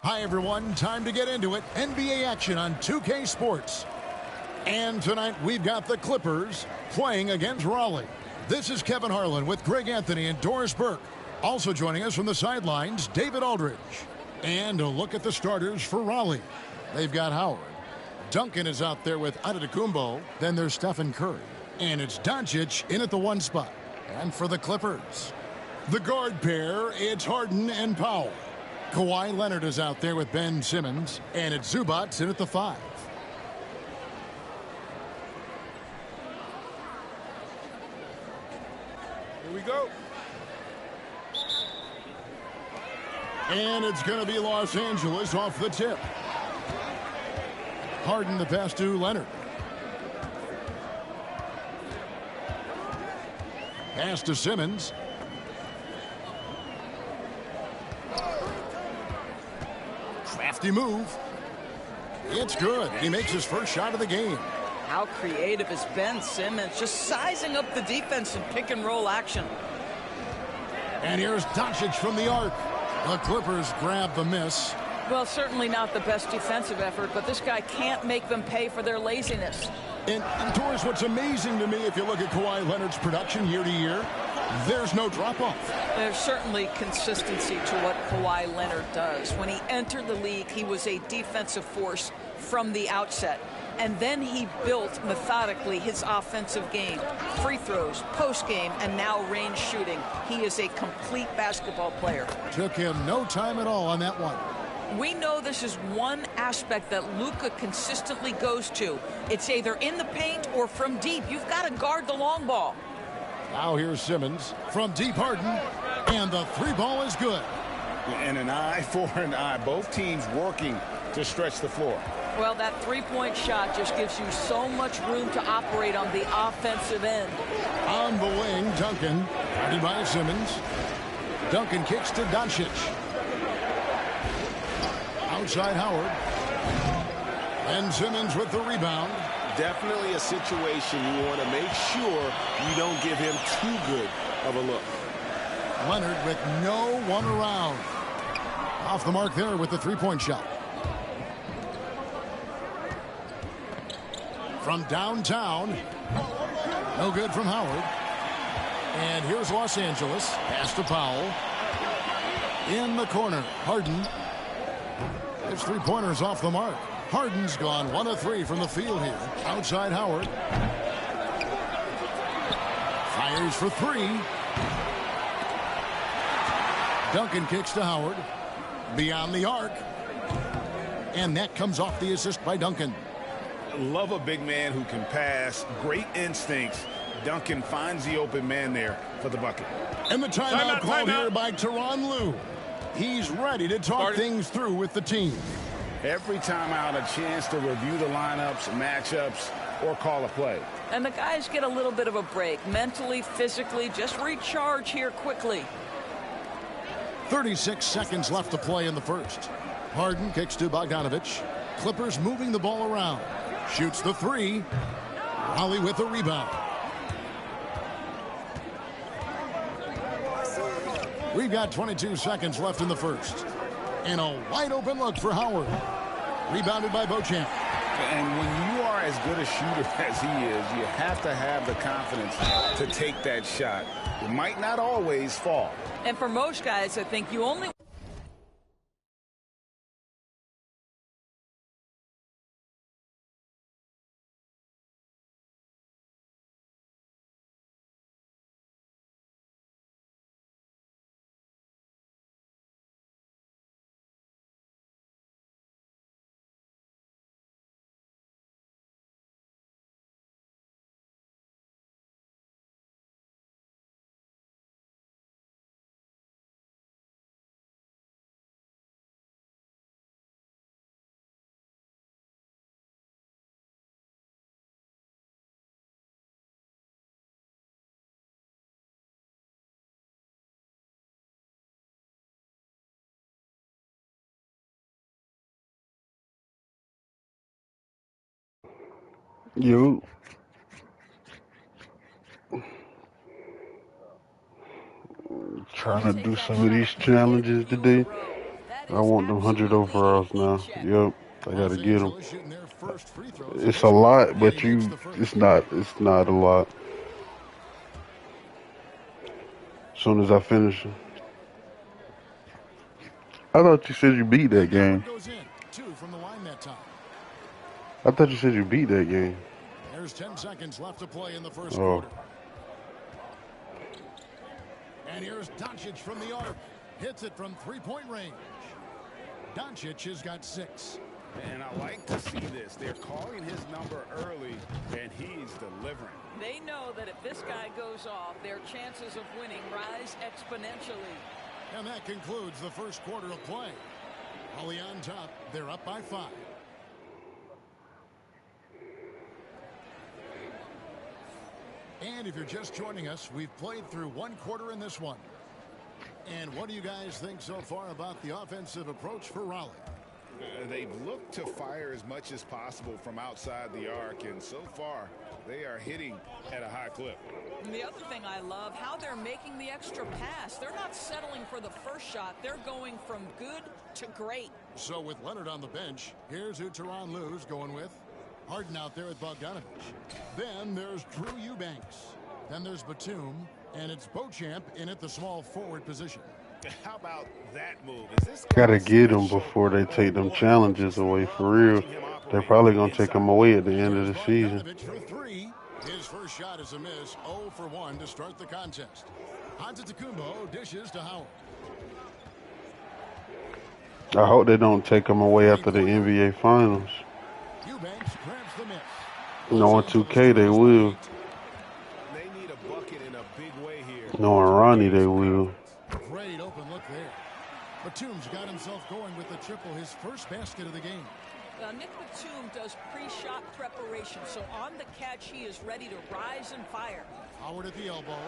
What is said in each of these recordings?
Hi, everyone. Time to get into it. NBA action on 2K Sports. And tonight, we've got the Clippers playing against Raleigh. This is Kevin Harlan with Greg Anthony and Doris Burke. Also joining us from the sidelines, David Aldridge. And a look at the starters for Raleigh. They've got Howard. Duncan is out there with Antetokounmpo. Then there's Stephen Curry. And it's Doncic in at the one spot. And for the Clippers, the guard pair, it's Harden and Powell. Kawhi Leonard is out there with Ben Simmons, and it's Zubac in at the 5. Here we go. And it's going to be Los Angeles off the tip. Harden the pass to Leonard. Pass to Simmons. Crafty move. It's good. He makes his first shot of the game. How creative is Ben Simmons, just sizing up the defense in pick and roll action. And here's Doncic from the arc. The Clippers grab the miss. Well, certainly not the best defensive effort, but this guy can't make them pay for their laziness. And Doris, what's amazing to me, if you look at Kawhi Leonard's production year to year, there's no drop-off. There's certainly consistency to what Kawhi Leonard does. When he entered the league, he was a defensive force from the outset. And then he built methodically his offensive game. Free throws, post game, and now range shooting. He is a complete basketball player. Took him no time at all on that one. We know this is one aspect that Luka consistently goes to. It's either in the paint or from deep. You've got to guard the long ball. Now here's Simmons from deep. Harden, and the three ball is good. And an eye for an eye. Both teams working to stretch the floor. Well, that three-point shot just gives you so much room to operate on the offensive end. On the wing, Duncan, guarded by Simmons. Duncan kicks to Doncic. Outside Howard. And Simmons with the rebound. Definitely a situation you want to make sure you don't give him too good of a look. Leonard with no one around. Off the mark there with the three-point shot. From downtown. No good from Howard. And here's Los Angeles. Pass to Powell. In the corner. Harden. His three-pointers off the mark. Harden's gone 1 of 3 from the field here. Outside Howard. Fires for 3. Duncan kicks to Howard. Beyond the arc. And that comes off the assist by Duncan. Love a big man who can pass. Great instincts. Duncan finds the open man there for the bucket. And the timeout called here by Tyronn Lue. He's ready to talk things through with the team. Every timeout, a chance to review the lineups, matchups, or call a play. And the guys get a little bit of a break. Mentally, physically, just recharge here quickly. 36 seconds left to play in the first. Harden kicks to Bogdanovich. Clippers moving the ball around. Shoots the 3. Raleigh with the rebound. We've got 22 seconds left in the first. And a wide open look for Howard. Rebounded by Beauchamp. And when you are as good a shooter as he is, you have to have the confidence to take that shot. It might not always fall. And for most guys, I think you only... You trying to do some of these challenges today. I want them 100 overalls now. Yep, I gotta Los get them. Angeles shooting their first free throws of It's this a quarter, lot, and but he makes the first. it's not a lot. As soon as I finish it. I thought you said you beat that And game. Howard goes in. 2 from the line that time. I thought you said you beat that game. There's 10 seconds left to play in the first Oh. quarter. And here's Doncic from the arc. Hits it from three-point range. Doncic has got 6. And I like to see this. They're calling his number early, and he's delivering. They know that if this guy goes off, their chances of winning rise exponentially. And that concludes the first quarter of play. Holly on top. They're up by 5. And if you're just joining us, we've played through one quarter in this one. And what do you guys think so far about the offensive approach for Raleigh? They've looked to fire as much as possible from outside the arc, and so far they are hitting at a high clip. And the other thing I love, how they're making the extra pass. They're not settling for the first shot. They're going from good to great. So with Leonard on the bench, here's who Tyronn Lue's going with. Harden out there with Bogdanovich. Then there's Drew Eubanks. Then there's Batum. And it's Beauchamp in at the small forward position. How about that move? Gotta get them before they take them challenges away for real. They're probably gonna take them away at the end of the season. Bogdanovich for 3. His first shot is a miss. 0 for 1 to start the contest. Antetokounmpo dishes to Howard. I hope they don't take them away after the NBA Finals. Eubanks grabs the miss. Knowing 2K, they will. They need a bucket in a big way here. Knowing Ronnie, they will. Great open look there. Batum's got himself going with the triple, his first basket of the game. Now, Nick Batum does pre-shot preparation, so on the catch, he is ready to rise and fire. Howard at the elbow.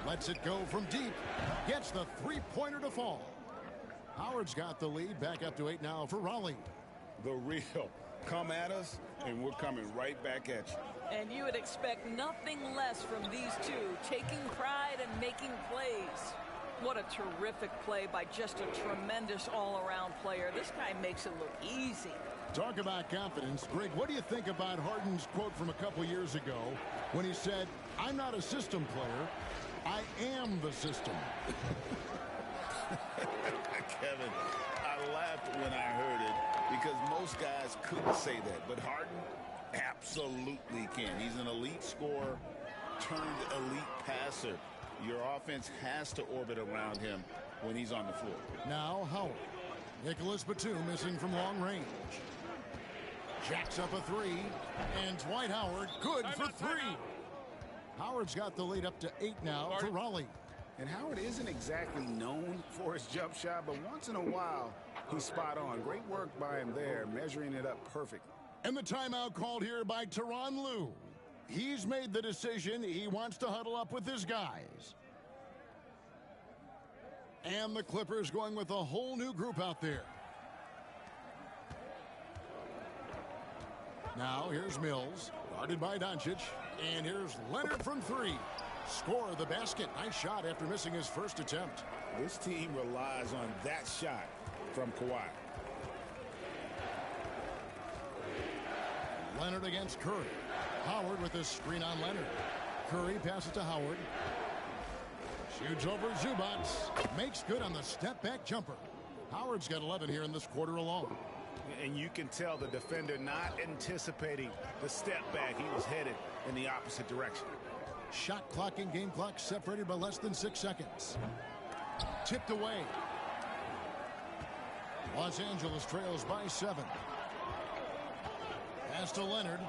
Lets it go from deep. Gets the three-pointer to fall. Howard's got the lead, back up to 8 now for Raleigh. The real. Come at us, and we're coming right back at you. And you would expect nothing less from these two, taking pride and making plays. What a terrific play by just a tremendous all-around player. This guy makes it look easy. Talk about confidence. Greg, what do you think about Harden's quote from a couple years ago when he said, "I'm not a system player, I am the system"? Kevin, I laughed when I heard it because most guys couldn't say that, but Harden absolutely can. He's an elite scorer turned elite passer. Your offense has to orbit around him when he's on the floor. Now Howard. Nicholas Batum missing from long range. Jacks up a 3. And Dwight Howard good for 3. Howard's got the lead up to 8 now for Raleigh. And Howard isn't exactly known for his jump shot, but once in a while, he's spot on. Great work by him there, measuring it up perfect. And the timeout called here by Tyronn Lue. He's made the decision. He wants to huddle up with his guys. And the Clippers going with a whole new group out there. Now here's Mills, guarded by Doncic. And here's Leonard from 3. Score the basket. Nice shot after missing his first attempt. This team relies on that shot from Kawhi. Leonard against Curry. Howard with a screen on Leonard. Curry passes to Howard. Shoots over Zubats. Makes good on the step-back jumper. Howard's got 11 here in this quarter alone. And you can tell the defender not anticipating the step back. He was headed in the opposite direction. Shot clock and game clock separated by less than 6 seconds. Tipped away. Los Angeles trails by 7. Pass to Leonard.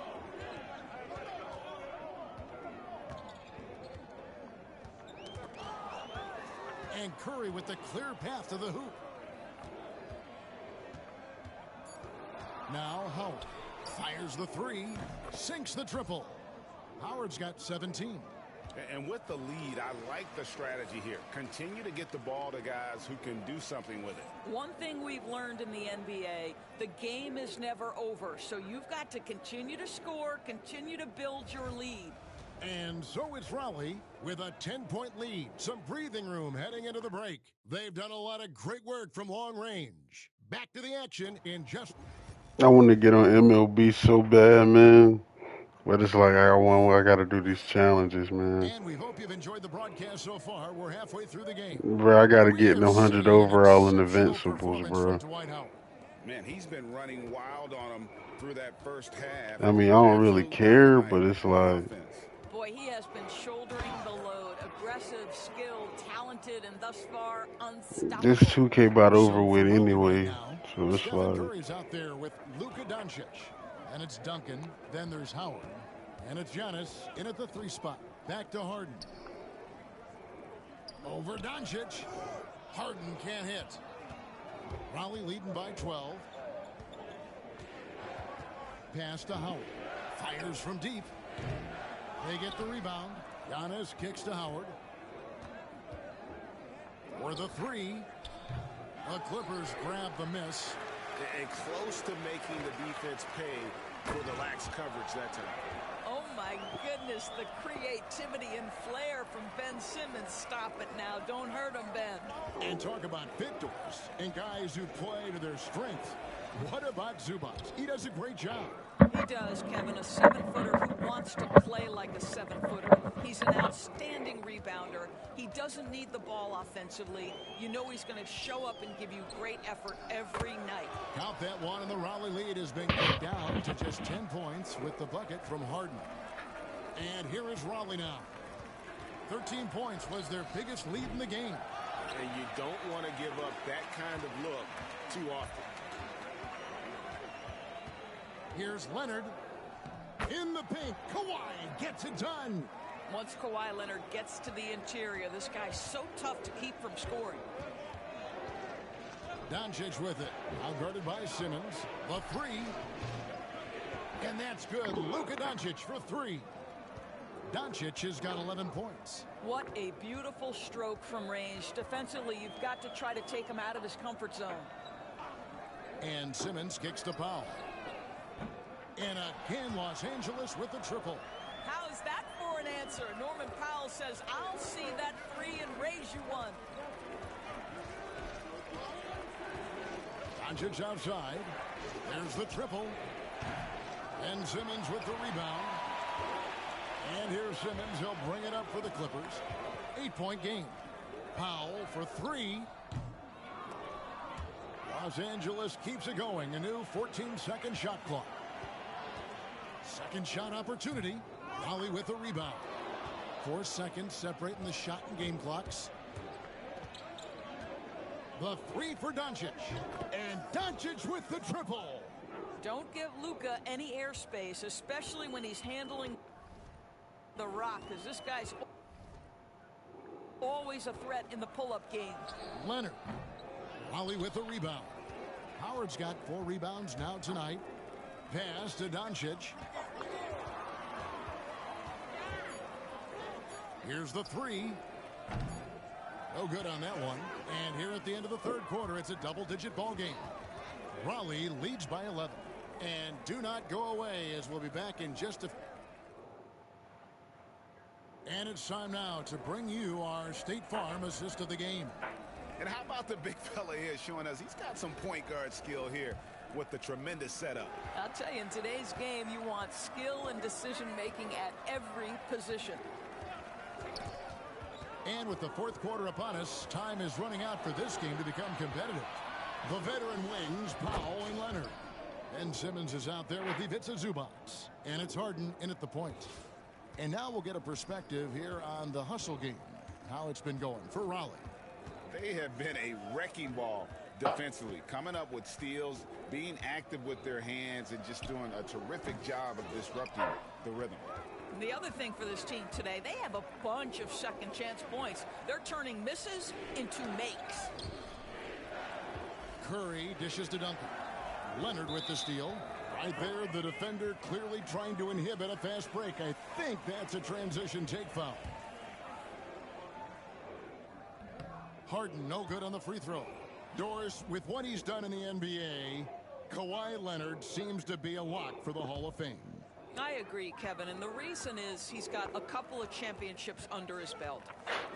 And Curry with the clear path to the hoop. Now Howard fires the 3, sinks the triple. Howard's got 17. And with the lead, I like the strategy here. Continue to get the ball to guys who can do something with it. One thing we've learned in the NBA, the game is never over. So you've got to continue to score, continue to build your lead. And so it's Raleigh with a 10-point lead. Some breathing room heading into the break. They've done a lot of great work from long range. Back to the action in just... I want to get on MLB so bad, man. But it's like I got to do these challenges, man. And we hope you've enjoyed the broadcast so far. We're halfway through the game. Bro, I got to We get in have 100 seen an overall in exceptional Invincibles, performance bro. from Dwight Howard. Man, he's been running wild on him through that first half. I mean, I don't really Absolute care, dynamite but it's on like... offense. Boy, he has been shouldering the load. Aggressive, skilled, talented, and thus far unstoppable. This 2K about over So with for Raleigh anyway, right now, so it's Stephen like... Curry's out there with Luka Doncic. And it's Duncan. Then there's Howard. And it's Giannis in at the 3 spot. Back to Harden. Over Doncic. Harden can't hit. Raleigh leading by 12. Pass to Howard. Fires from deep. They get the rebound. Giannis kicks to Howard. For the 3. The Clippers grab the miss. And close to making the defense pay for the lax coverage that time. Oh my goodness, the creativity and flair from Ben Simmons. Stop it now. Don't hurt him, Ben. And talk about victors and guys who play to their strength. What about Zubac? He does a great job. He does, Kevin. A 7-footer who wants to play like a 7-footer. He's an outstanding rebounder. He doesn't need the ball offensively. You know he's going to show up and give you great effort every night. Count that one, and the Raleigh lead has been cut down to just 10 points with the bucket from Harden. And here is Raleigh now. 13 points was their biggest lead in the game. And you don't want to give up that kind of look too often. Here's Leonard. In the paint, Kawhi gets it done. Once Kawhi Leonard gets to the interior, this guy's so tough to keep from scoring. Doncic with it. Now guarded by Simmons. The 3. And that's good. Luka Doncic for 3. Doncic has got 11 points. What a beautiful stroke from range. Defensively, you've got to try to take him out of his comfort zone. And Simmons kicks to Powell. And again, Los Angeles with the triple. How is that for an answer? Norman Powell says, I'll see that 3 and raise you one. Doncic outside. There's the triple. And Simmons with the rebound. And here's Simmons. He'll bring it up for the Clippers. 8-point game. Powell for 3. Los Angeles keeps it going. A new 14-second shot clock. Second shot opportunity. Raleigh with the rebound. 4 seconds separating the shot and game clocks. The 3 for Doncic. And Doncic with the triple. Don't give Luka any airspace, especially when he's handling the rock, because this guy's always a threat in the pull-up game. Leonard. Raleigh with the rebound. Howard's got 4 rebounds now tonight. Pass to Doncic. Here's the 3. No good on that one. And here at the end of the third quarter, it's a double-digit ball game. Raleigh leads by 11. And do not go away, as we'll be back in just a... And it's time now to bring you our State Farm assist of the game. And how about the big fella here showing us he's got some point guard skill here with the tremendous setup. I'll tell you, in today's game, you want skill and decision-making at every position. And with the fourth quarter upon us, time is running out for this game to become competitive. The veteran wings, Powell and Leonard. And Simmons is out there with Ivica Zubac. And it's Harden in at the point. And now we'll get a perspective here on the hustle game, how it's been going for Raleigh. They have been a wrecking ball defensively, coming up with steals, being active with their hands, and just doing a terrific job of disrupting the rhythm. The other thing for this team today, they have a bunch of second chance points. They're turning misses into makes. Curry dishes to Duncan. Leonard with the steal. Right there, the defender clearly trying to inhibit a fast break. I think that's a transition take foul. Harden no good on the free throw. Doris, with what he's done in the NBA, Kawhi Leonard seems to be a lock for the Hall of Fame. I agree, Kevin, and the reason is he's got a couple of championships under his belt.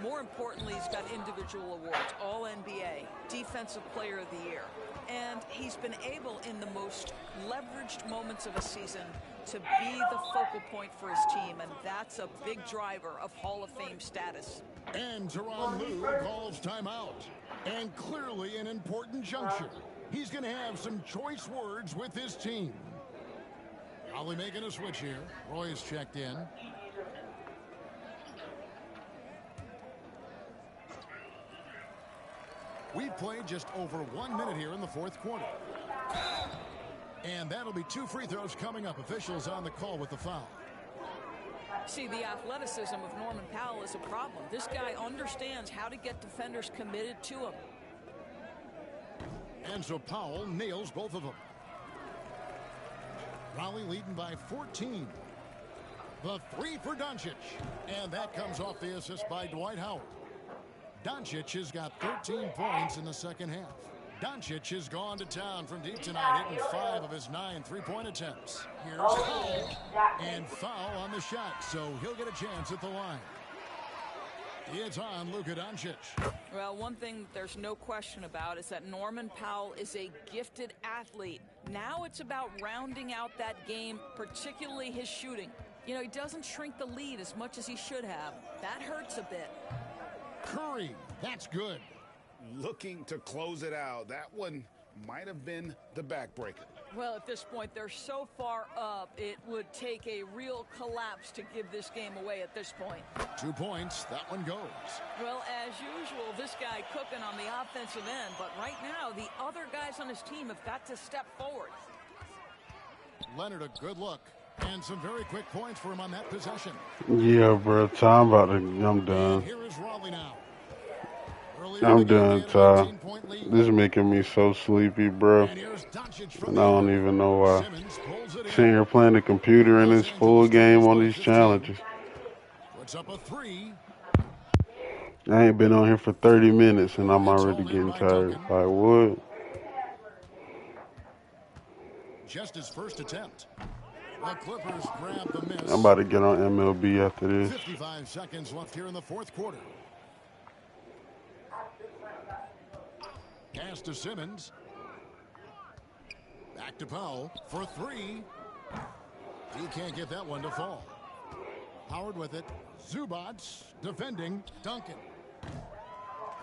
More importantly, he's got individual awards, All-NBA, Defensive Player of the Year, and he's been able in the most leveraged moments of a season to be the focal point for his team, and that's a big driver of Hall of Fame status. And Tyronn Lue calls timeout, and clearly an important juncture. He's going to have some choice words with his team. Raleigh making a switch here. Roy is checked in. We've played just over 1 minute here in the fourth quarter. And that'll be 2 free throws coming up. Officials on the call with the foul. See, the athleticism of Norman Powell is a problem. This guy understands how to get defenders committed to him. And so Powell nails both of them. Raleigh leading by 14. The 3 for Doncic. And that comes off the assist by Dwight Howard. Doncic has got 13 points in the second half. Doncic has gone to town from deep tonight, hitting 5 of his 9 3-point attempts. Here's Powell. And foul on the shot, so he'll get a chance at the line. It's on Luka Doncic. Well, one thing there's no question about is that Norman Powell is a gifted athlete. Now it's about rounding out that game, particularly his shooting. You know, he doesn't shrink the lead as much as he should have. That hurts a bit. Curry, that's good. Looking to close it out. That one might have been the backbreaker. Well, at this point, they're so far up, it would take a real collapse to give this game away at this point. 2 points, that one goes. Well, as usual, this guy cooking on the offensive end, but right now, the other guys on his team have got to step forward. Leonard, a good look. And some very quick points for him on that possession. Yeah, bro. I'm done. Here is Raleigh now. I'm done, Ty. This is making me so sleepy, bro. And I don't even know why. Sitting here playing the computer in this full game on these challenges. Puts up a 3. I ain't been on here for 30 minutes and I'm already getting tired. Like, what? Just his first attempt. The Clippers grab the miss. I'm about to get on MLB after this. 55 seconds left here in the fourth quarter. Pass to Simmons. Back to Powell for 3. He can't get that one to fall. Howard with it. Zubac defending. Duncan.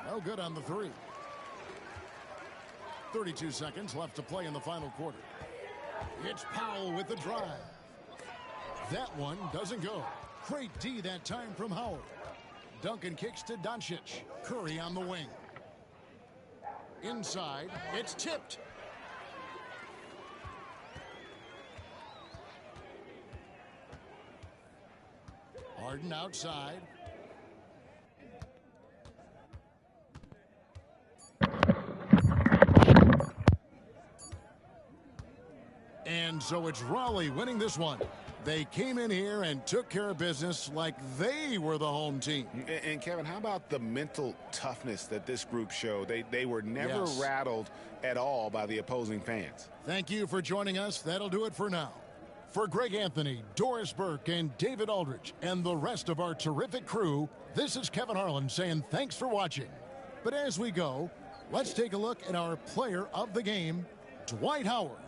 No good on the 3. 32 seconds left to play in the final quarter. It's Powell with the drive. That one doesn't go. Great D that time from Howard. Duncan kicks to Doncic. Curry on the wing. Inside, it's tipped. Harden outside. And so it's Raleigh winning this one. They came in here and took care of business like they were the home team. And Kevin, how about the mental toughness that this group showed? They were never rattled at all by the opposing fans. Thank you for joining us. That'll do it for now. For Greg Anthony, Doris Burke, and David Aldridge, and the rest of our terrific crew, this is Kevin Harlan saying thanks for watching. But as we go, let's take a look at our player of the game, Dwight Howard.